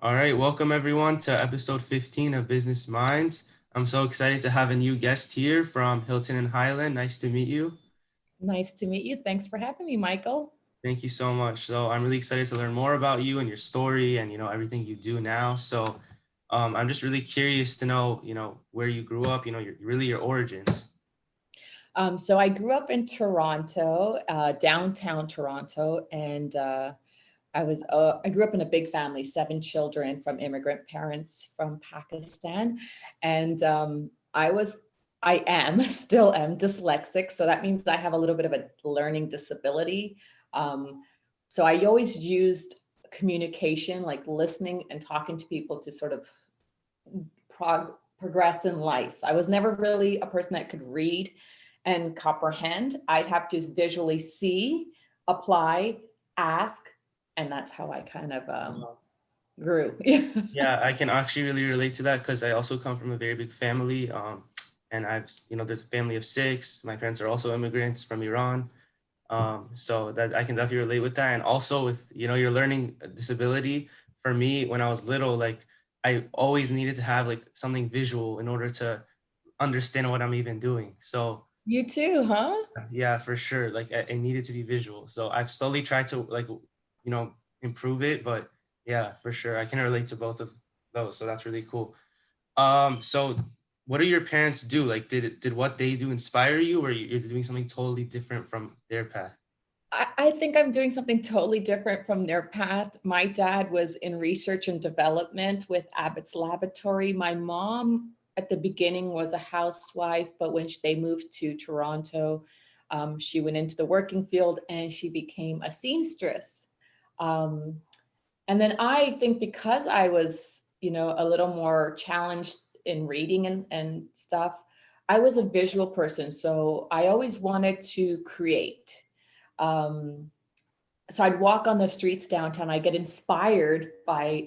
All right, welcome everyone to episode 15 of Business Minds. I'm so excited to have a new guest here from Hilton Hyland. Nice to meet you. Nice to meet you. Thanks for having me, Michael. Thank you so much. So I'm really excited to learn more about you and your story and everything you do now. So I'm just really curious to know where you grew up, your origins. So I grew up in Toronto, downtown Toronto, and I grew up in a big family, 7 children from immigrant parents from Pakistan, and I am still am dyslexic, so that means I have a little bit of a learning disability. Um, so I always used communication, like listening and talking to people, to sort of progress in life. I was never really a person that could read and comprehend. I'd have to visually see, apply, ask, and that's how I kind of grew. Yeah, I can actually really relate to that because I also come from a very big family. And there's a family of 6. My parents are also immigrants from Iran. So that I can definitely relate with that. And also with, your learning disability, for me, when I was little, like I always needed to have like something visual in order to understand what I'm even doing. So You too, huh? yeah, for sure. Like it needed to be visual. So I've slowly tried to improve it, but yeah, for sure. I can relate to both of those. So that's really cool. So what do your parents do? Like did what they do inspire you, or you're doing something totally different from their path? I think I'm doing something totally different from their path. My dad was in research and development with Abbott's Laboratory. My mom, at the beginning, was a housewife, but when they moved to Toronto, she went into the working field and she became a seamstress. Um, and then I think because I was, a little more challenged in reading and stuff, I was a visual person. So I always wanted to create. Um, so I'd walk on the streets downtown. I get inspired by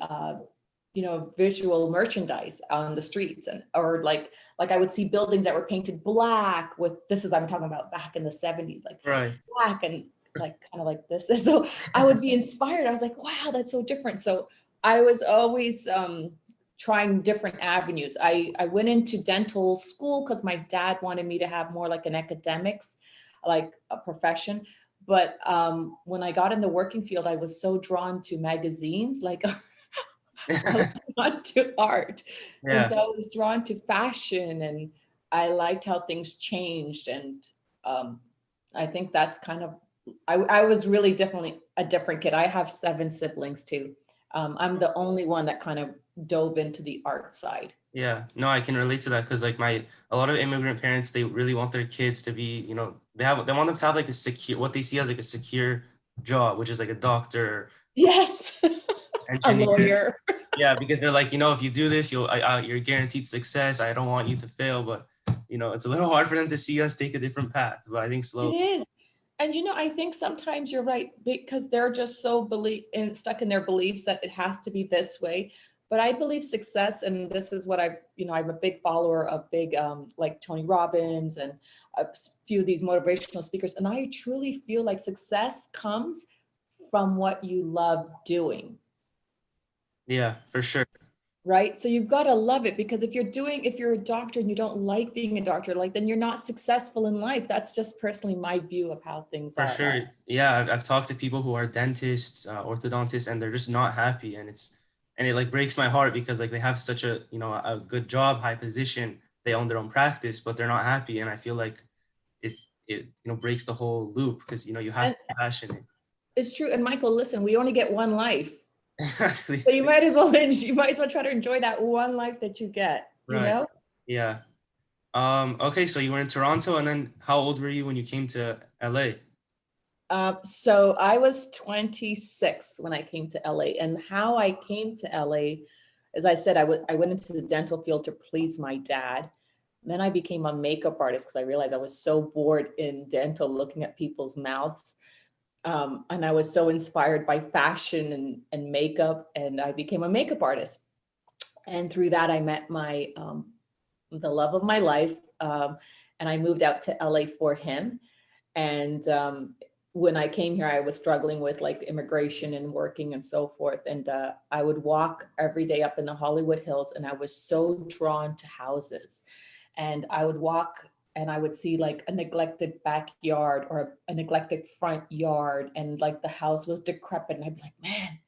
visual merchandise on the streets, and or like I would see buildings that were painted black with, this is, I'm talking about back in the 70s, like Right. black and like kind of like this. So I would be inspired. I was like, wow, that's so different. So I was always trying different avenues. I went into dental school because my dad wanted me to have more like an academics, like a profession. But when I got in the working field, I was so drawn to magazines, like I was drawn to art. And Yeah, so I was drawn to fashion, and I liked how things changed. And um, I think that's kind of, I was really definitely a different kid. I have 7 siblings too. I'm the only one that kind of dove into the art side. yeah. No, I can relate to that because like a lot of immigrant parents, they really want their kids to be, they want them to have like a secure, what they see as like a secure job, which is like a doctor, Yes, a engineer. lawyer. Yeah, because they're like, if you do this, you're guaranteed success. I don't want you to fail, but it's a little hard for them to see us take a different path. But I think It slowly. is. And I think sometimes you're right, because they're just so stuck in their beliefs that it has to be this way. But I believe success, and this is what I'm a big follower of big like Tony Robbins and a few of these motivational speakers. And I truly feel like success comes from what you love doing. Yeah, for sure. Right. So you've got to love it, because if you're a doctor and you don't like being a doctor, like, then you're not successful in life. That's just personally my view of how things For are. sure. Yeah, I've talked to people who are dentists, orthodontists, and they're just not happy. And it like breaks my heart because like they have such a good job, high position. They own their own practice, but they're not happy. And I feel like it breaks the whole loop because, you have to And be passionate. it's true. And Michael, listen, we only get one life. Exactly. So you might as well try to enjoy that one life that you get, Right. Yeah. Okay, so you were in Toronto, and then how old were you when you came to LA? So I was 26 when I came to LA, and how I came to LA, as I said, I went into the dental field to please my dad. Then I became a makeup artist because I realized I was so bored in dental looking at people's mouths. And I was so inspired by fashion and makeup, and I became a makeup artist. And through that, I met the love of my life, and I moved out to LA for him. And when I came here, I was struggling with like immigration and working and so forth. And I would walk every day up in the Hollywood Hills, and I was so drawn to houses. And I would walk and I would see like a neglected backyard or a neglected front yard, and like the house was decrepit. And I'd be like, man,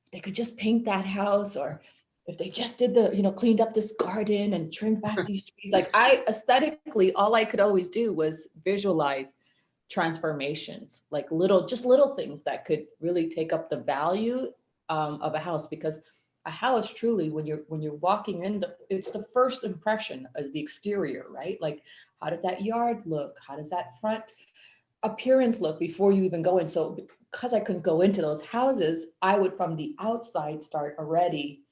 if they could just paint that house, or if they just did the, cleaned up this garden and trimmed back these trees. Like I aesthetically, all I could always do was visualize transformations, like just little things that could really take up the value of a house. Because a house truly, when you're walking in, it's the first impression as the exterior, right? Like, how does that yard look? How does that front appearance look before you even go in? So because I couldn't go into those houses, I would from the outside start already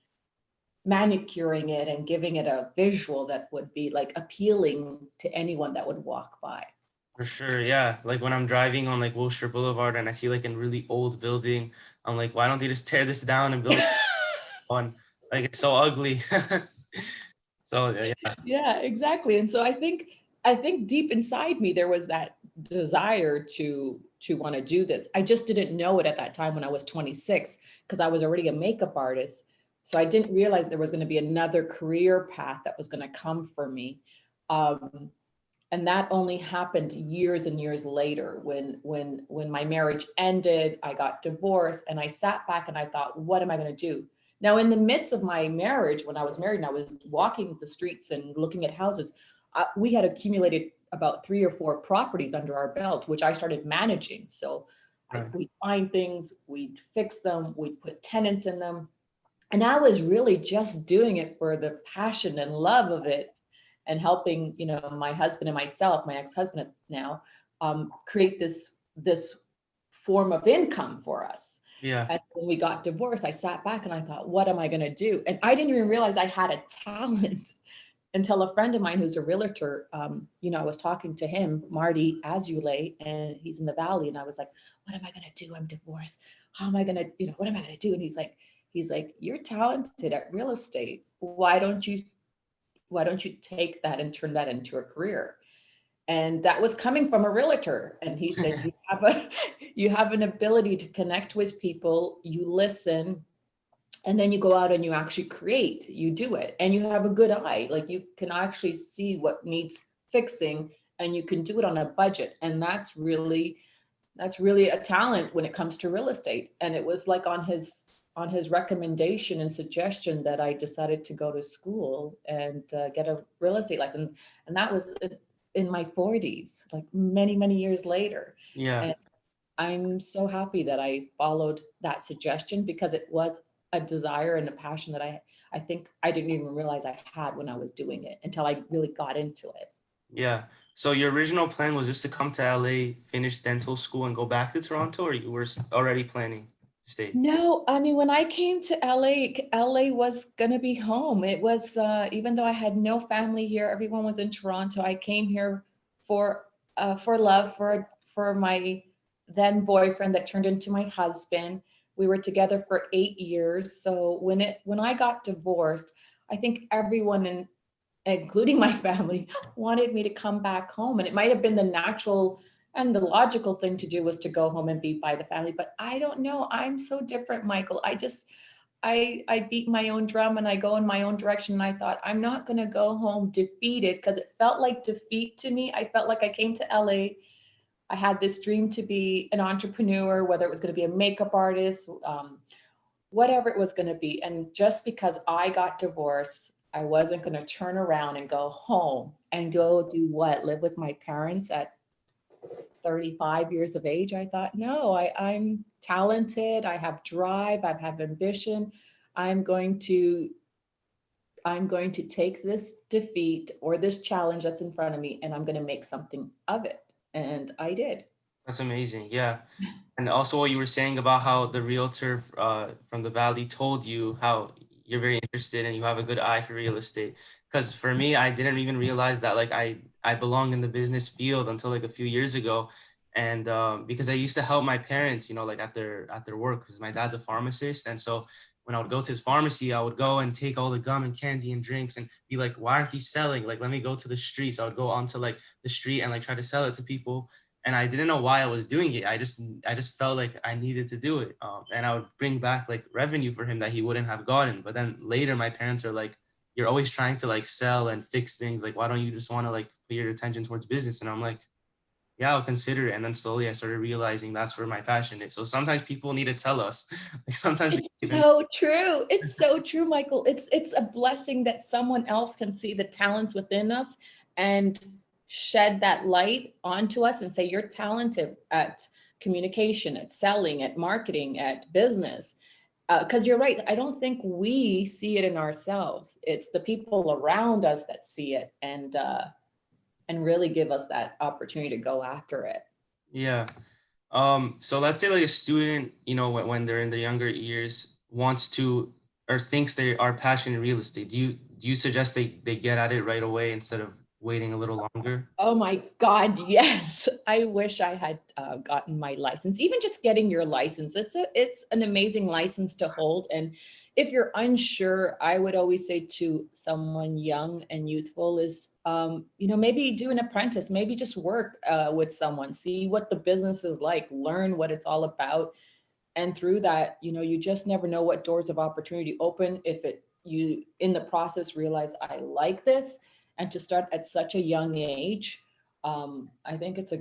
manicuring it and giving it a visual that would be like appealing to anyone that would walk by. For sure, yeah. Like when I'm driving on like Wilshire Boulevard and I see like a really old building, I'm like, why don't they just tear this down and build one? Like it's so ugly. So yeah, Yeah, exactly. And so I think deep inside me there was that desire to want to do this. I just didn't know it at that time when I was 26, because I was already a makeup artist. So I didn't realize there was going to be another career path that was going to come for me. Um, and that only happened years and years later when my marriage ended. I got divorced, and I sat back and I thought, what am I going to do now? In the midst of my marriage, when I was married and I was walking the streets and looking at houses, we had accumulated about 3 or 4 properties under our belt, which I started managing. So right. we'd find things, we'd fix them, we'd put tenants in them, and I was really just doing it for the passion and love of it, and helping, my husband and myself, my ex-husband now, create this form of income for us. Yeah, And when we got divorced, I sat back and I thought, what am I going to do? And I didn't even realize I had a talent until a friend of mine who's a realtor, I was talking to him, Marty Azulay, and he's in the Valley. And I was like, what am I going to do? I'm divorced. How am I going to, what am I going to do? And he's like, you're talented at real estate. Why don't you take that and turn that into a career? And that was coming from a realtor. And he said, you have an ability to connect with people, you listen, and then you go out and you actually create, you do it, and you have a good eye. Like you can actually see what needs fixing, and you can do it on a budget. And that's really a talent when it comes to real estate. And it was like on his recommendation and suggestion that I decided to go to school and get a real estate license. And that was in my 40s, like many, many years later. yeah. And I'm so happy that I followed that suggestion, because it was a desire and a passion that I think I didn't even realize I had when I was doing it until I really got into it. Yeah. So your original plan was just to come to LA, finish dental school, and go back to Toronto, or you were already planning to stay? No, I mean, when I came to LA was gonna be home. It was, even though I had no family here, everyone was in Toronto. I came here for love, for my then boyfriend that turned into my husband. We were together for 8 years. So when I got divorced, I think everyone, including my family, wanted me to come back home. And it might have been the natural and the logical thing to do was to go home and be by the family. But I don't know. I'm so different, Michael. I beat my own drum and I go in my own direction. And I thought, I'm not going to go home defeated, because it felt like defeat to me. I felt like I came to LA. I had this dream to be an entrepreneur, whether it was going to be a makeup artist, whatever it was going to be. And just because I got divorced, I wasn't going to turn around and go home and go do what? Live with my parents at 35 years of age. I thought, no, I'm talented. I have drive. I have ambition. I'm going to take this defeat or this challenge that's in front of me, and I'm going to make something of it. And I did. That's amazing. Yeah. And also what you were saying about how the realtor from the Valley told you how you're very interested and you have a good eye for real estate. Because for me, I didn't even realize that like I belong in the business field until like a few years ago. And because I used to help my parents, like at their work, because my dad's a pharmacist. And so when I would go to his pharmacy, I would go and take all the gum and candy and drinks and be like, why aren't these selling? Like, let me go to the streets. I would go onto like the street and like try to sell it to people. and I didn't know why I was doing it. I just felt like I needed to do it. And I would bring back like revenue for him that he wouldn't have gotten. But then later my parents are like, you're always trying to like sell and fix things. Like, why don't you just want to like put your attention towards business? And I'm like, yeah, I'll consider it. And then slowly I started realizing that's where my passion is. So sometimes people need to tell us. Like sometimes we It's even so true. It's so true, Michael. It's a blessing that someone else can see the talents within us and shed that light onto us and say, you're talented at communication, at selling, at marketing, at business. Because you're right. I don't think we see it in ourselves. It's the people around us that see it and really give us that opportunity to go after it. yeah. So let's say like a student, when they're in the younger years wants to or thinks they are passionate in real estate. Do you suggest they get at it right away instead of waiting a little longer? Oh my God, yes. I wish I had gotten my license. Even just getting your license, it's an amazing license to hold. And if you're unsure, I would always say to someone young and youthful is, maybe do an apprentice, maybe just work with someone, see what the business is like, learn what it's all about. And through that, you just never know what doors of opportunity open if you in the process realize I like this, and to start at such a young age. I think it's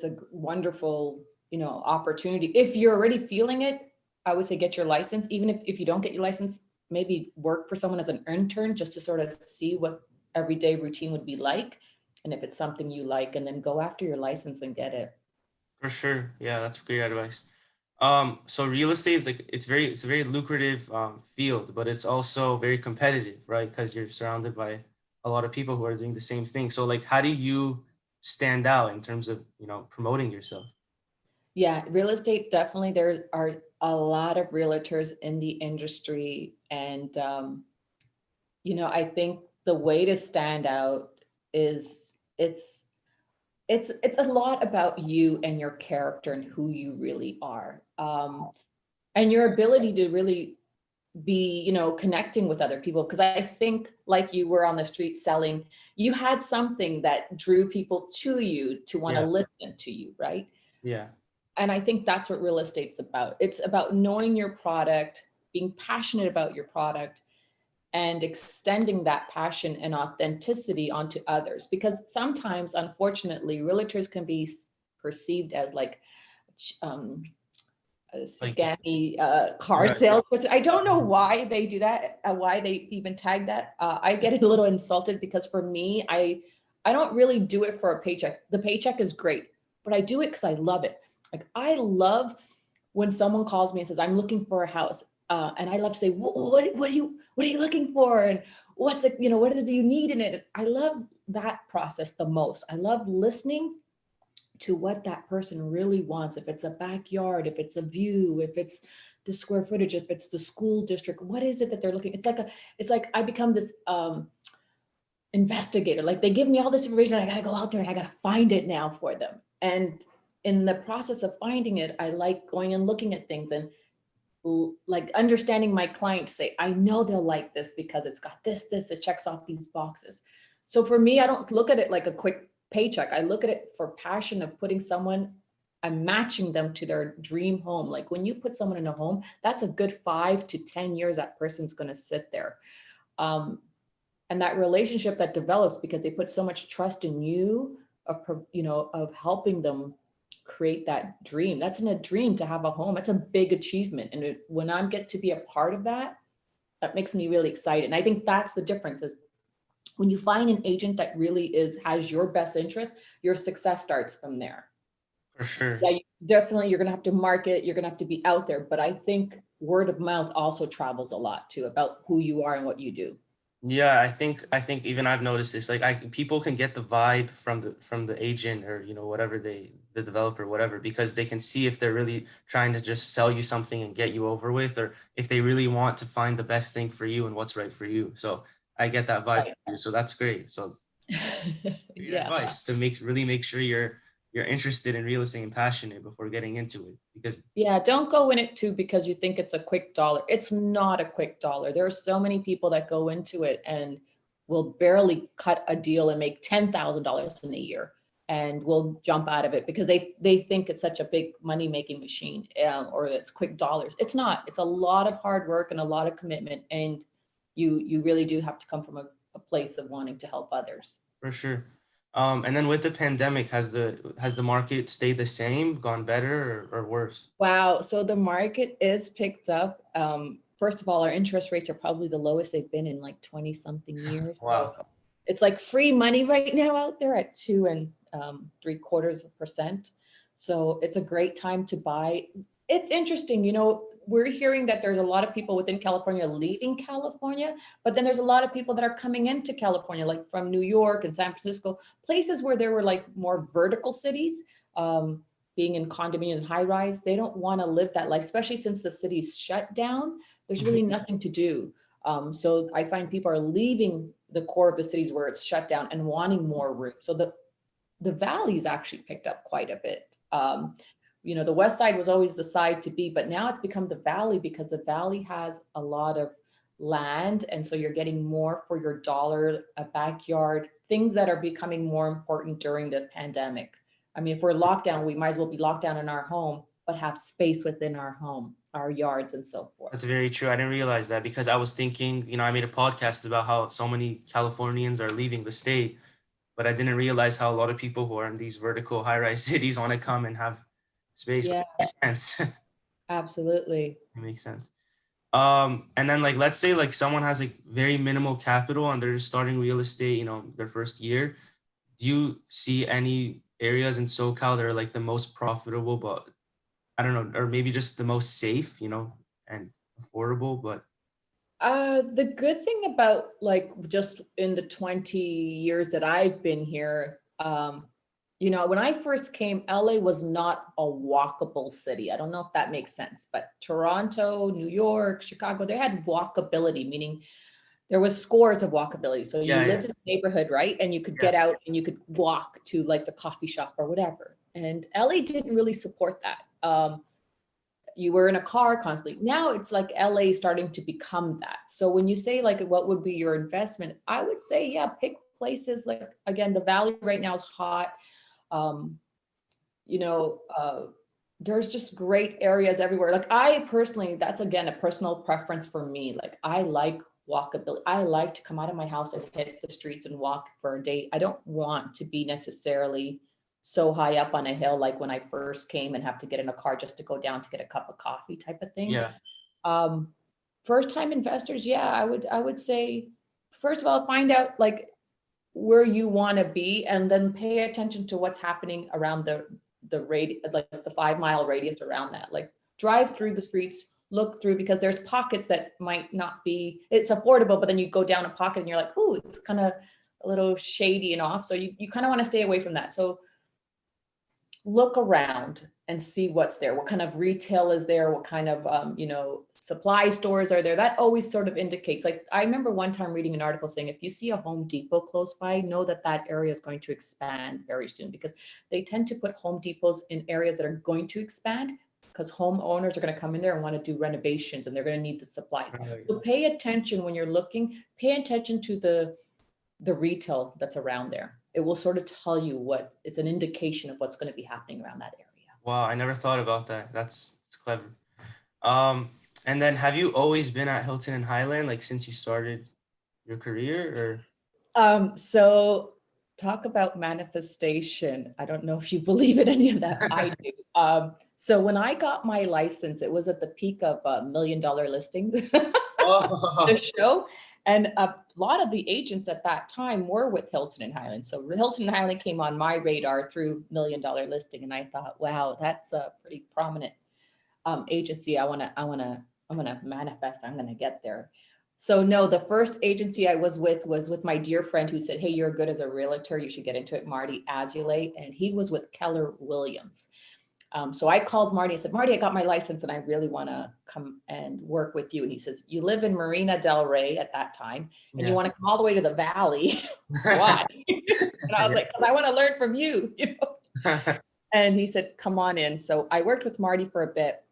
a wonderful, opportunity. If you're already feeling it, I would say get your license. Even if you don't get your license, maybe work for someone as an intern just to sort of see what everyday routine would be like. And if it's something you like, and then go after your license and get it. For sure. Yeah, that's great advice. So real estate is like it's a very lucrative field, but it's also very competitive, right? Because you're surrounded by a lot of people who are doing the same thing. So like, how do you stand out in terms of promoting yourself? Yeah, real estate, definitely. There are a lot of realtors in the industry. And, I think the way to stand out is it's a lot about you and your character and who you really are. And your ability to really be, connecting with other people. Because I think, like you were on the street selling, you had something that drew people to you to want to Yeah, listen to you, right? yeah, And I think that's what real estate's about. It's about knowing your product, being passionate about your product, and extending that passion and authenticity onto others. Because sometimes, unfortunately, realtors can be perceived as like um, a like scammy car right. salesperson. I don't know why they do that, why they even tag that. I get a little insulted because for me, I don't really do it for a paycheck. The paycheck is great, but I do it because I love it. Like I love when someone calls me and says, "I'm looking for a house," and I love to say, what are you looking for, and what's it, what do you need in it? I love that process the most. I love listening to what that person really wants. If it's a backyard, if it's a view, if it's the square footage, if it's the school district, what is it that they're looking? It's like I become this investigator. Like they give me all this information and I gotta go out there and I gotta find it now for them. And in the process of finding it, I like going and looking at things and like understanding my client to say, I know they'll like this because it's got this, it checks off these boxes. So for me, I don't look at it like a quick paycheck. I look at it for passion of putting someone, I'm matching them to their dream home. Like when you put someone in a home, that's a good 5 to 10 years that person's going to sit there. And that relationship that develops because they put so much trust in you of helping them create that dream. That's in a dream to have a home. It's a big achievement. And when I get to be a part of that, that makes me really excited. And I think that's the difference is when you find an agent that really has your best interest, your success starts from there. For sure. Yeah, definitely you're going to have to market, you're going to have to be out there. But I think word of mouth also travels a lot too about who you are and what you do. Yeah, I think even I've noticed this. Like people can get the vibe from the agent or whatever the developer whatever because they can see if they're really trying to just sell you something and get you over with or if they really want to find the best thing for you and what's right for you. So I get that vibe from Right. you. So that's great. So your Yeah. advice to make sure you're interested in real estate and passionate before getting into it because Yeah, don't go in it too because you think it's a quick dollar. It's not a quick dollar. There are so many people that go into it and will barely cut a deal and make $10,000 in a year. and will jump out of it because they think it's such a big money making machine, or it's quick dollars. It's not. It's a lot of hard work and a lot of commitment, and you really do have to come from a place of wanting to help others. For sure. And then with the pandemic, has the market stayed the same, gone better, or worse? Wow. So the market is picked up. First of all, our interest rates are probably the lowest they've been in like 20 something years. So Wow. it's like free money right now out there at 2.75%. So it's a great time to buy. It's interesting, we're hearing that there's a lot of people within California leaving California, but then there's a lot of people that are coming into California, like from New York and San Francisco, places where there were like more vertical cities. Being in condominium and high rise, they don't want to live that life, especially since the city's shut down. There's really nothing to do. So I find people are leaving the core of the cities where it's shut down and wanting more room. So the valley's actually picked up quite a bit. The west side was always the side to be, but now it's become the valley because the valley has a lot of land. And so you're getting more for your dollar, a backyard, things that are becoming more important during the pandemic. I mean, if we're locked down, we might as well be locked down in our home, but have space within our home, our yards and so forth. That's very true. I didn't realize that because I was thinking, I made a podcast about how so many Californians are leaving the state, but I didn't realize how a lot of people who are in these vertical high-rise cities want to come and have space. Yeah, But it makes sense. absolutely. It makes sense. And then like let's say like someone has like very minimal capital and they're just starting real estate, their first year. Do you see any areas in SoCal that are like the most profitable, but I don't know, or maybe just the most safe, and affordable, but The good thing about like just in the 20 years that I've been here, when I first came, LA was not a walkable city. I don't know if that makes sense, but Toronto, New York, Chicago, they had walkability, meaning there was scores of walkability. So you yeah, yeah, lived in a neighborhood, right? And you could yeah. get out and you could walk to like the coffee shop or whatever. And LA didn't really support that. You were in a car constantly. Now it's like LA starting to become that. So when you say like, what would be your investment? I would say, yeah, pick places like, again, the Valley right now is hot. You know, there's just great areas everywhere. Like I personally, that's again, a personal preference for me. Like I like walkability. I like to come out of my house and hit the streets and walk for a day. I don't want to be necessarily so high up on a hill like when I first came and have to get in a car just to go down to get a cup of coffee type of thing. Yeah. Um, First time investors, yeah, I would say, first of all, find out like where you want to be and then pay attention to what's happening around the radius, like the 5 mile radius around that. Like drive through the streets, look through, because there's pockets that might not be, it's affordable, but then you go down a pocket and you're like, oh, it's kind of a little shady and off. So you kind of want to stay away from that. So look around and see what's there. What kind of retail is there? What kind of, supply stores are there? That always sort of indicates, like, I remember one time reading an article saying, if you see a Home Depot close by, know that that area is going to expand very soon, because they tend to put Home Depots in areas that are going to expand, because homeowners are going to come in there and want to do renovations and they're going to need the supplies. So pay attention when you're looking, pay attention to the retail that's around there. It will sort of tell you it's an indication of what's going to be happening around that area. Wow, I never thought about that. That's clever. And then have you always been at Hilton and Highland, like since you started your career, So talk about manifestation. I don't know if you believe in any of that. I do. So when I got my license, it was at the peak of $1 million listings, Oh, the show. And a lot of the agents at that time were with Hilton and Highland. So Hilton and Highland came on my radar through $1 million listing. And I thought, wow, that's a pretty prominent agency. I'm gonna manifest. I'm gonna get there. So no, the first agency I was with my dear friend who said, hey, you're good as a realtor. You should get into it, Marty Azulay. And he was with Keller Williams. So I called Marty and said, Marty, I got my license and I really want to come and work with you. And he says, you live in Marina Del Rey at that time, and you want to come all the way to the Valley. Why? And I was like, because I want to learn from you, And he said, come on in. So I worked with Marty for a bit,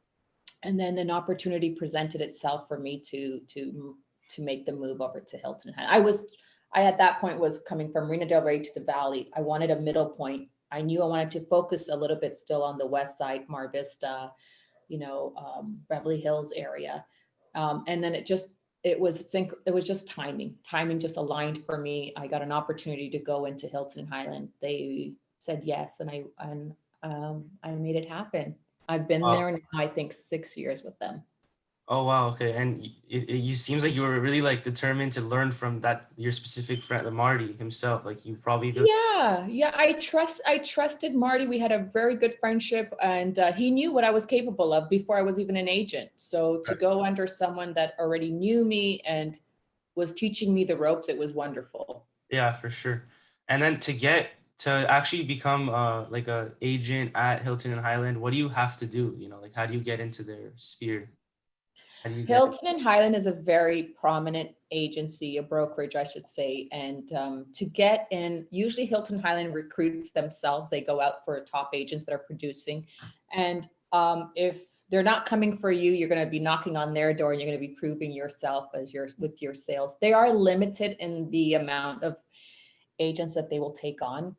and then an opportunity presented itself for me to make the move over to Hilton. I at that point was coming from Marina Del Rey to the Valley. I wanted a middle point. I knew I wanted to focus a little bit still on the west side, Mar Vista, Beverly Hills area. And then it was just timing. Timing just aligned for me. I got an opportunity to go into Hilton Hyland. They said yes, I made it happen. I've been Wow. there now, I think 6 years with them. Oh wow, okay. And you seems like you were really like determined to learn from that your specific friend, the Marty himself. Like you probably really, Yeah. I trusted Marty. We had a very good friendship, and he knew what I was capable of before I was even an agent. So to go under someone that already knew me and was teaching me the ropes, it was wonderful. yeah, for sure. And then to actually become like a agent at Hilton and Highland, what do you have to do? You know, like how do you get into their sphere? How do you get? Hilton and Highland is a very prominent agency, a brokerage, I should say. And to get in, usually Hilton Highland recruits themselves. They go out for top agents that are producing. And if they're not coming for you, you're going to be knocking on their door and you're going to be proving yourself with your sales. They are limited in the amount of agents that they will take on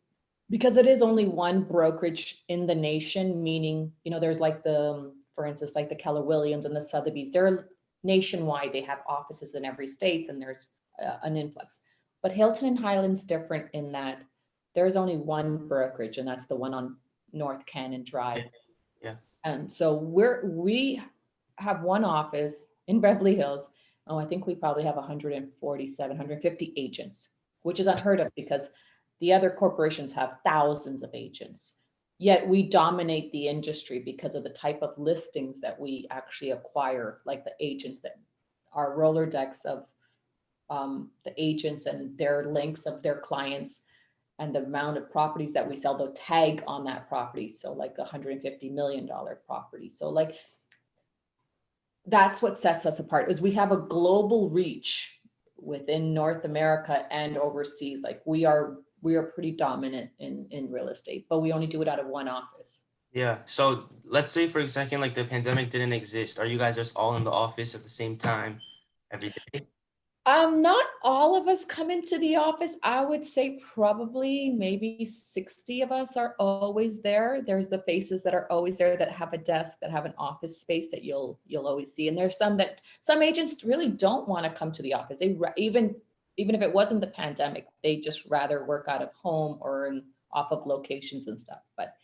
because it is only one brokerage in the nation, meaning, there's like for instance, like the Keller Williams and the Sotheby's, they're nationwide. They have offices in every state and there's an influx. But Hilton and Highland's different in that there's only one brokerage, and that's the one on North Cannon Drive. Yeah. And so we have one office in Beverly Hills. Oh, I think we probably have 147, 150 agents, which is unheard of because the other corporations have thousands of agents. Yet we dominate the industry because of the type of listings that we actually acquire, like the agents that are Rolodex of the agents and their links of their clients and the amount of properties that we sell, the tag on that property. So like $150 million property. So like that's what sets us apart is we have a global reach within North America and overseas. Like we are pretty dominant in real estate, but we only do it out of one office. Yeah. So let's say for a second, like the pandemic didn't exist. Are you guys just all in the office at the same time every day? Not all of us come into the office. I would say probably maybe 60 of us are always there. There's the faces that are always there that have a desk, that have an office space that you'll always see. And there's some agents really don't want to come to the office. Even if it wasn't the pandemic, they just rather work out of home or off of locations and stuff. But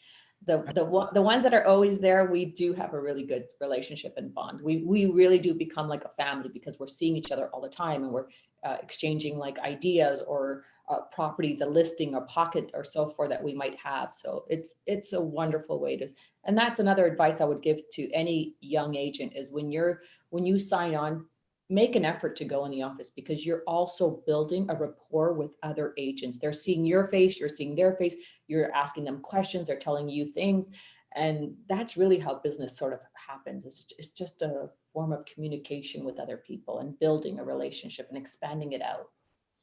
the ones that are always there, we do have a really good relationship and bond. We really do become like a family because we're seeing each other all the time and we're exchanging like ideas or properties, a listing, a pocket or so forth that we might have. So it's a wonderful way to, and that's another advice I would give to any young agent is when you sign on, make an effort to go in the office because you're also building a rapport with other agents. They're seeing your face, you're seeing their face, you're asking them questions, they're telling you things. And that's really how business sort of happens. It's just a form of communication with other people and building a relationship and expanding it out.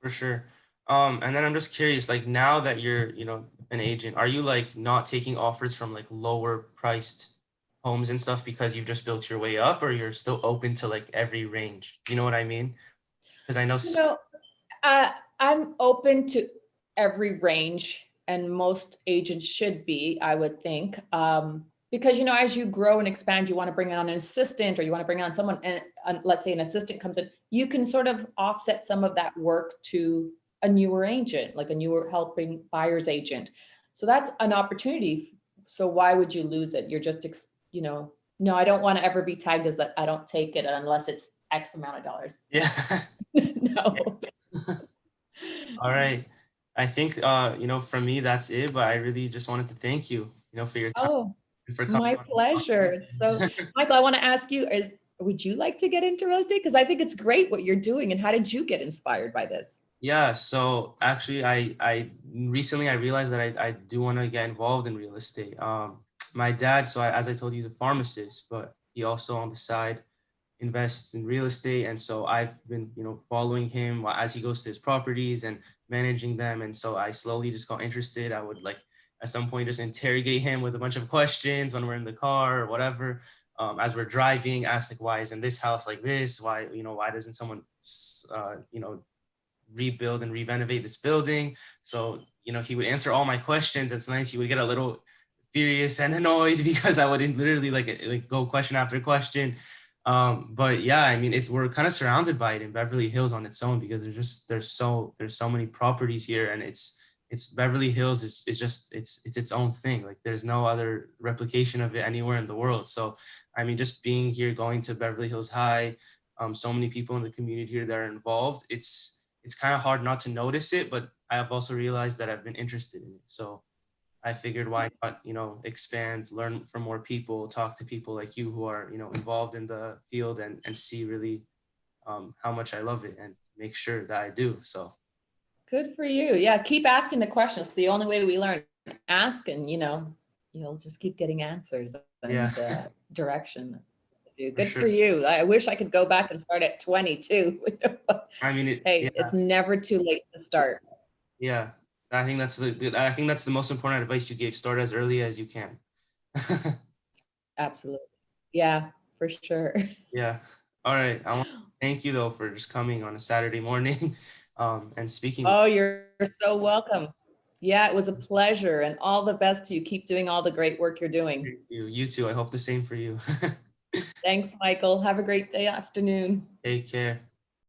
For sure. And then I'm just curious, like now that you're, an agent, are you like not taking offers from like lower priced homes and stuff because you've just built your way up, or you're still open to like every range? Do you know what I mean? Because I know. You know, uh, I'm open to every range, and most agents should be, I would think. Because as you grow and expand, you want to bring on an assistant or you want to bring on someone, and let's say an assistant comes in, you can sort of offset some of that work to a newer agent, like a newer helping buyer's agent. So that's an opportunity. So why would you lose it? You're just, no, I don't want to ever be tagged as that. I don't take it unless it's X amount of dollars. Yeah. No. All right. I think for me that's it, but I really just wanted to thank you, for your time Oh, and for coming my on. pleasure. So, Michael, I want to ask you, would you like to get into real estate? Because I think it's great what you're doing. And how did you get inspired by this? Yeah, so actually I recently I realized that I do want to get involved in real estate. My dad, as I told you, he's a pharmacist, but he also on the side invests in real estate. And so I've been, following him as he goes to his properties and managing them. And so I slowly just got interested. I would like at some point just interrogate him with a bunch of questions when we're in the car or whatever. As we're driving, ask like, why isn't this house like this? Why doesn't someone, rebuild and renovate this building. So, you know, he would answer all my questions. It's nice. He would get a little furious and annoyed because I would literally like go question after question. But yeah, I mean, we're kind of surrounded by it in Beverly Hills on its own, because there's so many properties here, and it's Beverly Hills is just it's its own thing. Like there's no other replication of it anywhere in the world. So I mean, just being here, going to Beverly Hills High, so many people in the community here that are involved, it's kind of hard not to notice it, but I have also realized that I've been interested in it. So I figured why not, you know, expand, learn from more people, talk to people like you who are, you know, involved in the field, and see really how much I love it and make sure that I do. So Good for you. Yeah, keep asking the questions. The only way we learn. Ask, and you'll just keep getting answers yeah, and direction. for Good sure. for you. I wish I could go back and start at 22. I mean, Hey, yeah, it's never too late to start. yeah. I think that's the most important advice you gave. Start as early as you can. Absolutely. Yeah, for sure. Yeah. All right. I want to thank you though for just coming on a Saturday morning, and speaking with Oh, you're so welcome. Yeah, it was a pleasure, and all the best to you. Keep doing all the great work you're doing. you. You too. I hope the same for you. Thanks, Michael. Have a great day, afternoon. Take care.